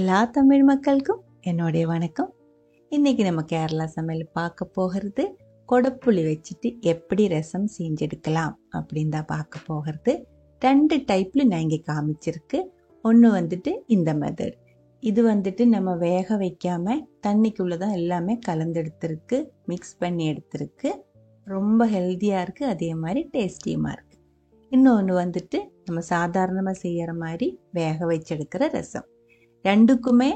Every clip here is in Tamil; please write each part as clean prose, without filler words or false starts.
எல்லா தமிழ் மக்களுக்கும் என்னுடைய வணக்கம். இன்னைக்கு நம்ம கேரளா சமையல் பார்க்க போகிறது கொடப்புளி வச்சுட்டு எப்படி ரசம் செஞ்செடுக்கலாம் அப்படின்னு தான் பார்க்க போகிறது. 2 டைப்ல நான் இங்கே காமிச்சிருக்கு. ஒன்று வந்துட்டு இந்த மெத்தட். இது வந்துட்டு நம்ம வேக வைக்காம தண்ணிக்குள்ளதான் எல்லாமே கலந்தெடுத்திருக்கு, மிக்ஸ் பண்ணி எடுத்திருக்கு. ரொம்ப ஹெல்த்தியாக இருக்கு, அதே மாதிரி டேஸ்டியுமா இருக்கு. இன்னொன்று வந்துட்டு நம்ம சாதாரணமாக செய்யற மாதிரி வேக வச்செடுக்கிற ரசம். ரெண்டுக்குமே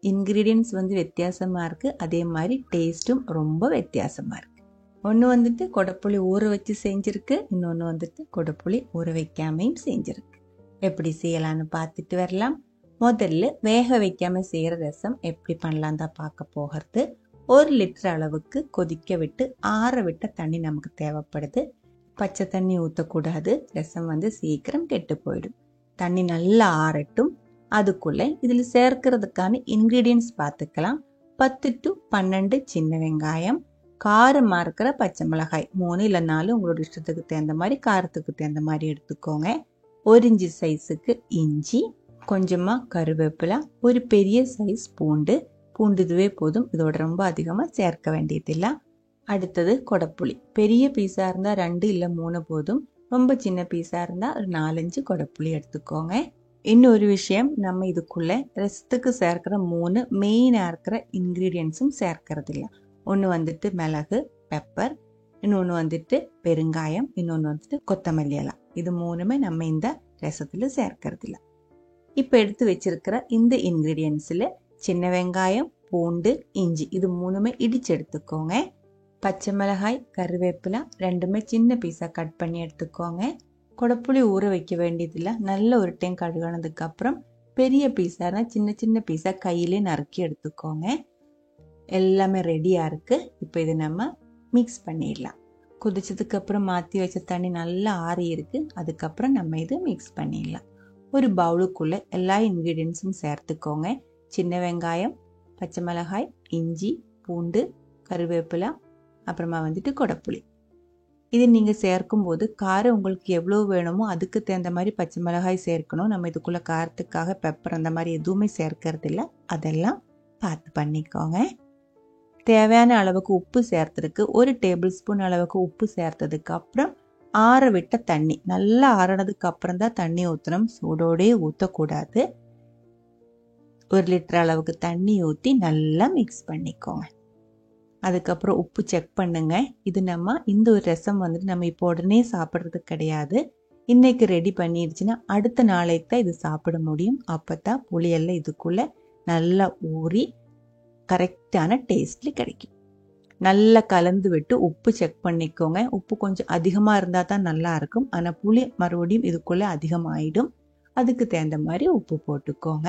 இன்க்ரீடியன்ஸ் வந்து வித்தியாசமா இருக்கு, அதே மாதிரி டேஸ்ட்டும் ரொம்ப வித்தியாசமா இருக்கு. ஒன்று வந்துட்டு கொடப்புளி ஊற வச்சு செஞ்சிருக்கு, இன்னொன்று வந்துட்டு கொடப்புளி ஊற வைக்காமையும் செஞ்சிருக்கு. எப்படி செய்யலான்னு பார்த்துட்டு வரலாம். முதல்ல வேக வைக்காம செய்யற ரசம் எப்படி பண்ணலாம் தான் பார்க்க போகிறது. 1 லிட்டர் அளவுக்கு கொதிக்க விட்டு ஆற விட்ட தண்ணி நமக்கு தேவைப்படுது. பச்சை தண்ணி ஊற்றக்கூடாது, ரசம் வந்து சீக்கிரம் கெட்டு போயிடும். தண்ணி நல்லா ஆறட்டும். அதுக்குள்ள இதில் சேர்க்கிறதுக்கான இன்கிரீடியன்ஸ் பார்த்துக்கலாம். 10 to 12 சின்ன வெங்காயம், காரமாக இருக்கிற பச்சை மிளகாய் 3 இல்லை 4 உங்களோட இஷ்டத்துக்கு தகுந்த மாதிரி, காரத்துக்கு தகுந்த மாதிரி எடுத்துக்கோங்க. 1 இன்ச்சு சைஸுக்கு இஞ்சி, கொஞ்சமாக கருவேப்பிலை, ஒரு பெரிய சைஸ் பூண்டு. பூண்டு இதுவே போதும், இதோட ரொம்ப அதிகமாக சேர்க்க வேண்டியதில்லை. அடுத்தது கொடப்புளி. பெரிய பீஸாக இருந்தால் 2 இல்லை 3 போதும், ரொம்ப சின்ன பீஸாக இருந்தால் ஒரு 4-5 கொடப்புளி எடுத்துக்கோங்க. இன்னொரு விஷயம், நம்ம இதுக்குள்ள ரசத்துக்கு சேர்க்கிற 3 மெயினாக இருக்கிற இன்க்ரீடியன்ஸும் சேர்க்கறது இல்லை. ஒன்று வந்துட்டு மிளகு, பெப்பர், இன்னொன்று வந்துட்டு பெருங்காயம், இன்னொன்று வந்துட்டு கொத்தமல்லி இலை. இது 3மே நம்ம இந்த ரசத்தில் சேர்க்கறது இல்லை. இப்போ எடுத்து வச்சிருக்கிற இந்த இன்க்ரீடியன்ஸில் சின்ன வெங்காயம், பூண்டு, இஞ்சி இது 3மே இடிச்சு எடுத்துக்கோங்க. பச்சை மிளகாய், கருவேப்பிலை 2மே சின்ன பீஸாக கட் பண்ணி எடுத்துக்கோங்க. கொடப்புளி ஊற வைக்க வேண்டியதில்லை, நல்ல ஒரு டைம் கழுகானதுக்கு அப்புறம் பெரிய பீஸாக சின்ன சின்ன பீஸாக கையிலே நறுக்கி எடுத்துக்கோங்க. எல்லாமே ரெடியாக இருக்குது. இப்போ இதை நம்ம மிக்ஸ் பண்ணிடலாம். கொதிச்சதுக்கு அப்புறம் மாற்றி வச்ச தண்ணி நல்லா ஆறி இருக்கு, அதுக்கப்புறம் நம்ம இது மிக்ஸ் பண்ணிடலாம். ஒரு பவுலுக்குள்ளே எல்லா இன்க்ரீடியன்ஸும் சேர்த்துக்கோங்க. சின்ன வெங்காயம், பச்சை மிளகாய், இஞ்சி, பூண்டு, கருவேப்பிலை, அப்புறமா வந்துட்டு கொடப்புளி. இது நீங்கள் சேர்க்கும்போது காரம் உங்களுக்கு எவ்வளோ வேணுமோ அதுக்கு தகுந்த மாதிரி பச்சை மிளகாய் சேர்க்கணும். நம்ம இதுக்குள்ளே காரத்துக்காக பெப்பர் அந்த மாதிரி எதுவுமே சேர்க்கறது இல்லை, அதெல்லாம் பார்த்து பண்ணிக்கோங்க. தேவையான அளவுக்கு உப்பு சேர்த்துருக்கு. 1 டேபிள் ஸ்பூன் அளவுக்கு உப்பு சேர்த்ததுக்கு அப்புறம் ஆற விட்ட தண்ணி, நல்லா ஆறினதுக்கு அப்புறம் தான் தண்ணி ஊற்றணும், சூடோடே ஊற்றக்கூடாது. 1 லிட்டர் அளவுக்கு தண்ணி ஊற்றி நல்லா மிக்ஸ் பண்ணிக்கோங்க. அதுக்கப்புறம் உப்பு செக் பண்ணுங்க. இது நம்ம இந்த ஒரு ரசம் வந்துட்டு நம்ம இப்போ உடனே சாப்பிட்றது கிடையாது. இன்னைக்கு ரெடி பண்ணிடுச்சுன்னா அடுத்த நாளைக்கு தான் இது சாப்பிட முடியும். அப்போ தான் புளியெல்லாம் இதுக்குள்ளே நல்லா ஊறி கரெக்டான டேஸ்ட்ல கிடைக்கும். நல்லா கலந்து விட்டு உப்பு செக் பண்ணிக்கோங்க. உப்பு கொஞ்சம் அதிகமாக இருந்தால் தான் நல்லா இருக்கும், ஆனால் புளி மறுபடியும் இதுக்குள்ளே அதிகமாகிடும். அதுக்கு தகுந்த மாதிரி உப்பு போட்டுக்கோங்க.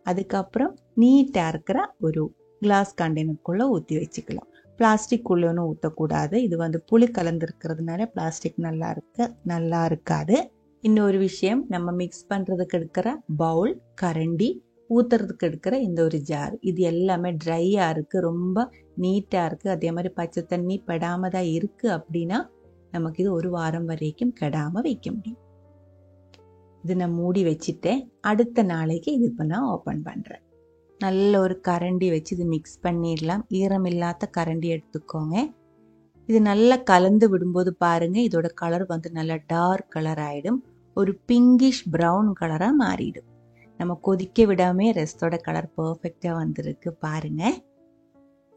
அதுக்கப்புறம் நீட்டாக இருக்கிற ஒரு கிளாஸ் கண்டெய்னருக்குள்ளே ஊற்றி வச்சுக்கலாம். பிளாஸ்டிக் உள்ள ஒன்றும் ஊற்றக்கூடாது. இது வந்து புளி கலந்துருக்கிறதுனால பிளாஸ்டிக் நல்லா இருக்காது. இன்னொரு விஷயம், நம்ம மிக்ஸ் பண்ணுறதுக்கு எடுக்கிற பவுல், கரண்டி, ஊற்றுறதுக்கு எடுக்கிற இந்த ஒரு ஜார், இது எல்லாமே ட்ரையாக இருக்குது, ரொம்ப நீட்டாக இருக்குது. அதே மாதிரி பச்சை தண்ணி படாமல் தான் இருக்குது. அப்படின்னா நமக்கு இது 1 வாரம் வரைக்கும் கெடாமல் வைக்க முடியும். இது நான் மூடி வச்சுட்டேன். அடுத்த நாளைக்கு இது இப்போ நான் ஓப்பன் பண்ணுறேன். நல்ல ஒரு கரண்டி வச்சு இது மிக்ஸ் பண்ணிடலாம். ஈரம் இல்லாத கரண்டி எடுத்துக்கோங்க. இது நல்லா கலந்து விடும்போது பாருங்க, இதோட கலர் வந்து நல்லா டார்க் கலர் ஆயிடும், ஒரு பிங்கிஷ் ப்ரௌன் கலராக மாறிடும். நம்ம கொதிக்க விடாமே ரசத்தோட கலர் பர்ஃபெக்டாக வந்திருக்கு பாருங்க.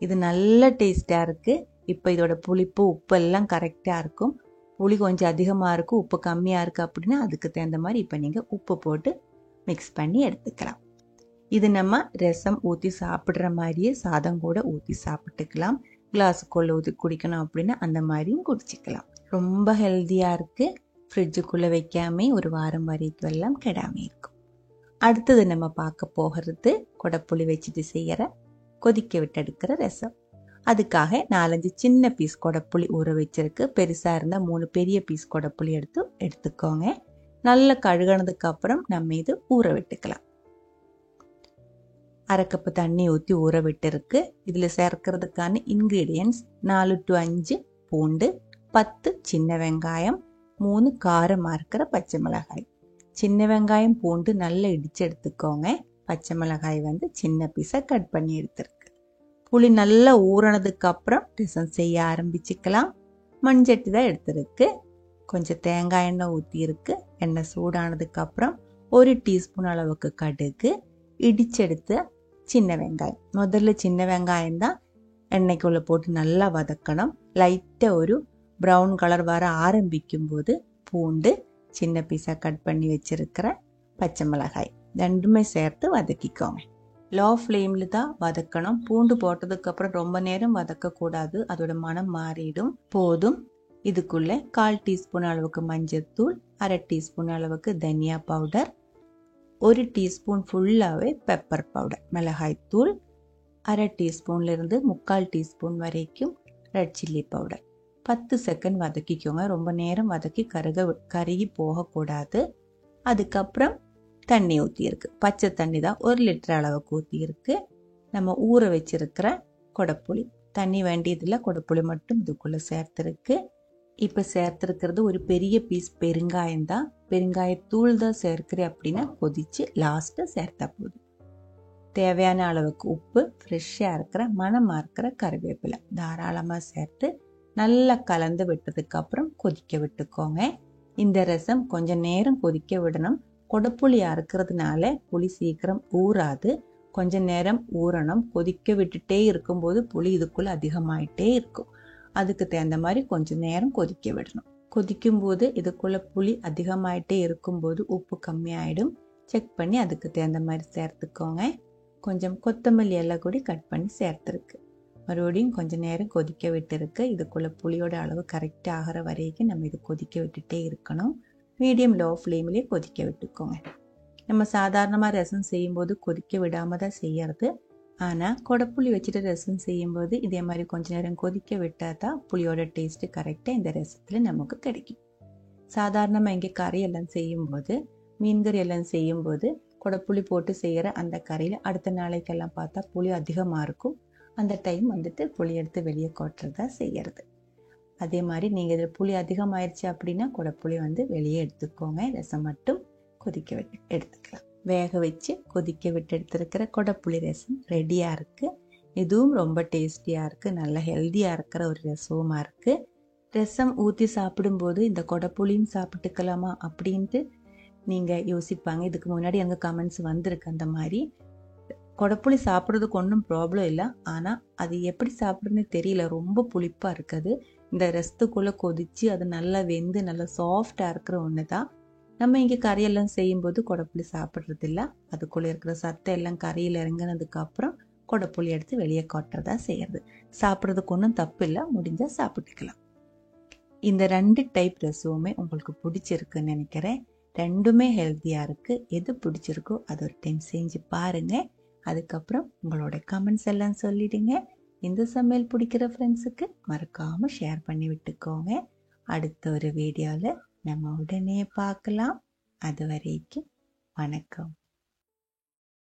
இது நல்ல டேஸ்டாக இருக்குது. இப்போ இதோட புளிப்பு உப்பு எல்லாம் கரெக்டாக இருக்கும். புளி கொஞ்சம் அதிகமாக இருக்கும், உப்பு கம்மியாக இருக்குது அப்படின்னா அதுக்கு தகுந்த மாதிரி இப்போ நீங்கள் உப்பு போட்டு மிக்ஸ் பண்ணி எடுத்துக்கலாம். இது நம்ம ரசம் ஊற்றி சாப்பிட்ற மாதிரியே சாதம் கூட ஊற்றி சாப்பிட்டுக்கலாம். கிளாஸுக்குள்ளே ஊற்றி குடிக்கணும் அப்படின்னா அந்த மாதிரியும் குடிச்சிக்கலாம். ரொம்ப ஹெல்த்தியாக இருக்குது. ஃப்ரிட்ஜுக்குள்ளே வைக்காம 1 வாரம் வரைக்கும் எல்லாம் கெடாமல் இருக்கும். அடுத்தது நம்ம பார்க்க போகிறது கொடப்புளி வச்சுட்டு செய்கிற கொதிக்க விட்டு எடுக்கிற ரசம். அதுக்காக 4-5 சின்ன பீஸ் கொடப்புளி ஊற வச்சிருக்கு. பெருசாக இருந்தால் 3 பெரிய பீஸ் கொடப்புளி எடுத்துக்கோங்க. நல்லா கழுகினதுக்கு அப்புறம் நம்ம இது ஊற விட்டுக்கலாம். 1/2 கப்பு தண்ணி ஊற்றி ஊற விட்டுருக்கு. இதில் சேர்க்கிறதுக்கான இன்க்ரீடியன்ஸ் 4 to 5 பூண்டு, 10 சின்ன வெங்காயம், 3 காரமாக இருக்கிற பச்சை மிளகாய். சின்ன வெங்காயம் பூண்டு நல்லா இடித்து எடுத்துக்கோங்க. பச்சை மிளகாய் வந்து சின்ன பீஸாக கட் பண்ணி எடுத்துருக்கு. புளி நல்லா ஊறினதுக்கு அப்புறம் ரசம் செய்ய ஆரம்பிச்சுக்கலாம். மண்சட்டி தான் எடுத்துருக்கு. கொஞ்சம் தேங்காய் எண்ணெய் ஊற்றிருக்கு. எண்ணெய் சூடானதுக்கு அப்புறம் 1 டீஸ்பூன் அளவுக்கு கடுகு, இடிச்செடுத்த சின்ன வெங்காயம். முதல்ல சின்ன வெங்காயம் தான் எண்ணெய்க்குள்ளே போட்டு நல்லா வதக்கணும். லைட்டாக ஒரு ப்ரௌன் கலர் வர ஆரம்பிக்கும் போது பூண்டு, சின்ன பீஸாக கட் பண்ணி வச்சிருக்கிற பச்சை மிளகாய் ரெண்டுமே சேர்த்து வதக்கிக்கோங்க. லோ ஃப்ளேமில் தான் வதக்கணும். பூண்டு போட்டதுக்கப்புறம் ரொம்ப நேரம் வதக்கக்கூடாது, அதோட மனம் மாறிடும். போதும். இதுக்குள்ளே 1/4 டீஸ்பூன் அளவுக்கு மஞ்சள்தூள், 1/2 டீஸ்பூன் அளவுக்கு தனியா பவுடர், 1 டீஸ்பூன் ஃபுல்லாகவே பெப்பர் பவுடர் மிளகாய்த்தூள், 1/2 டீஸ்பூன்லேருந்து 3/4 டீஸ்பூன் வரைக்கும் ரெட் சில்லி பவுடர். 10 செகண்ட் வதக்கிக்கோங்க. ரொம்ப நேரம் வதக்கி கருகி போகக்கூடாது. அதுக்கப்புறம் தண்ணி ஊற்றியிருக்கு. பச்சை தண்ணி தான் 1 லிட்டர் அளவுக்கு ஊற்றியிருக்கு. நம்ம ஊற வச்சிருக்கிற கொடைப்புளி, தண்ணி வேண்டியதில்லை, கொடைப்புளி மட்டும் இதுக்குள்ளே சேர்த்துருக்கு. இப்போ சேர்த்துருக்கிறது ஒரு பெரிய பீஸ் பெருங்காயம் தான். பெருங்காயத்தூள் தான் சேர்க்குறேன் அப்படின்னா கொதித்து லாஸ்ட்டாக சேர்த்தா போதும். தேவையான அளவுக்கு உப்பு, ஃப்ரெஷ்ஷாக இருக்கிற மணமாக இருக்கிற கருவேப்பிலை தாராளமாக சேர்த்து நல்லா கலந்து விட்டதுக்கு அப்புறம் கொதிக்க விட்டுக்கோங்க. இந்த ரசம் கொஞ்சம் நேரம் கொதிக்க விடணும். கொடைப்புளி அறுக்கிறதுனால புளி சீக்கிரம் ஊறாது. கொஞ்சம் நேரம் ஊறணும். கொதிக்க விட்டுட்டே இருக்கும்போது புளி இதுக்குள்ளே அதிகமாயிட்டே இருக்கும். அதுக்கு தகுந்த மாதிரி கொஞ்சம் நேரம் கொதிக்க விடணும். கொதிக்கும்போது இதுக்குள்ளே புளி அதிகமாயிட்டே இருக்கும்போது உப்பு கம்மியாயிடும். செக் பண்ணி அதுக்கு தகுந்த மாதிரி சேர்த்துக்கோங்க. கொஞ்சம் கொத்தமல்லி எல்லாம் கூட கட் பண்ணி சேர்த்துருக்கு. மறுபடியும் கொஞ்சம் நேரம் கொதிக்க விட்டுருக்கு. இதுக்குள்ளே புளியோட அளவு கரெக்டாக ஆகிற வரைக்கும் நம்ம இது கொதிக்க விட்டுட்டே இருக்கணும். மீடியம் லோ ஃப்ளேம்லேயே கொதிக்க விட்டுக்கோங்க. நம்ம சாதாரணமாக ரசம் செய்யும்போது கொதிக்க விடாமல் தான் செய்யறது. ஆனால் கொடைப்புளி வச்சுட்டு ரசம் செய்யும்போது இதே மாதிரி கொஞ்சம் நேரம் கொதிக்க விட்டால் தான் புளியோட டேஸ்ட்டு கரெக்டாக இந்த ரசத்தில் நமக்கு கிடைக்கும். சாதாரணமாக இங்கே கறி எல்லாம் செய்யும்போது, மீன்கறி எல்லாம் செய்யும்போது கொடைப்புளி போட்டு செய்கிற அந்த கறியில் அடுத்த நாளைக்கெல்லாம் பார்த்தா புளி அதிகமாக இருக்கும். அந்த டைம் வந்துட்டு புளி எடுத்து வெளியே கொட்டுறதா செய்யறது. அதே மாதிரி நீங்கள் இதில் புளி அதிகமாகிடுச்சு அப்படின்னா கொடைப்புளி வந்து வெளியே எடுத்துக்கோங்க. ரசம் மட்டும் கொதிக்க விட்டு எடுத்துக்கலாம். வேக வச்சு கொதிக்க விட்டு எடுத்துருக்கிற கொடைப்புளி ரசம் ரெடியாக இருக்குது. இதுவும் ரொம்ப டேஸ்டியாக இருக்குது. நல்ல ஹெல்த்தியாக இருக்கிற ஒரு ரசமாக இருக்குது. ரசம் ஊற்றி சாப்பிடும்போது இந்த கொடைப்புளியும் சாப்பிட்டுக்கலாமா அப்படின்ட்டு நீங்கள் யோசிப்பாங்க. இதுக்கு முன்னாடி எனக்கு கமெண்ட்ஸ் வந்திருக்கு. அந்த மாதிரி கொடைப்புளி சாப்பிட்றதுக்கு ஒன்றும் ப்ராப்ளம் இல்லை. ஆனால் அது எப்படி சாப்பிட்றதுன்னு தெரியல. ரொம்ப புளிப்பாக இருக்குது. இந்த ரசத்துக்குள்ளே கொதித்து அது நல்லா வெந்து நல்லா சாஃப்டாக இருக்கிற ஒன்று தான். நம்ம இங்கே கறியெல்லாம் செய்யும்போது கொடைப்புளி சாப்பிட்றதில்ல. அதுக்குள்ளே இருக்கிற சத்தை எல்லாம் கறியில் இறங்கினதுக்கப்புறம் கொடைப்புளி எடுத்து வெளியே கொட்டுறதா செய்யறது. சாப்பிட்றதுக்கு ஒன்றும் தப்பு இல்லை, முடிஞ்சால் சாப்பிட்டுக்கலாம். இந்த 2 டைப் ரசமுமே உங்களுக்கு பிடிச்சிருக்குன்னு நினைக்கிறேன். ரெண்டுமே ஹெல்த்தியாக இருக்குது. எது பிடிச்சிருக்கோ அது ஒரு டைம் செஞ்சு பாருங்கள். அதுக்கப்புறம் உங்களோட கமெண்ட்ஸ் எல்லாம் சொல்லிடுங்க. இந்த சமையல் பிடிக்கிற ஃப்ரெண்ட்ஸுக்கு மறக்காமல் ஷேர் பண்ணி விட்டுக்கோங்க. அடுத்த ஒரு வீடியோவில் நம்ம உடனே பார்க்கலாம். அது வரைக்கும் வணக்கம்.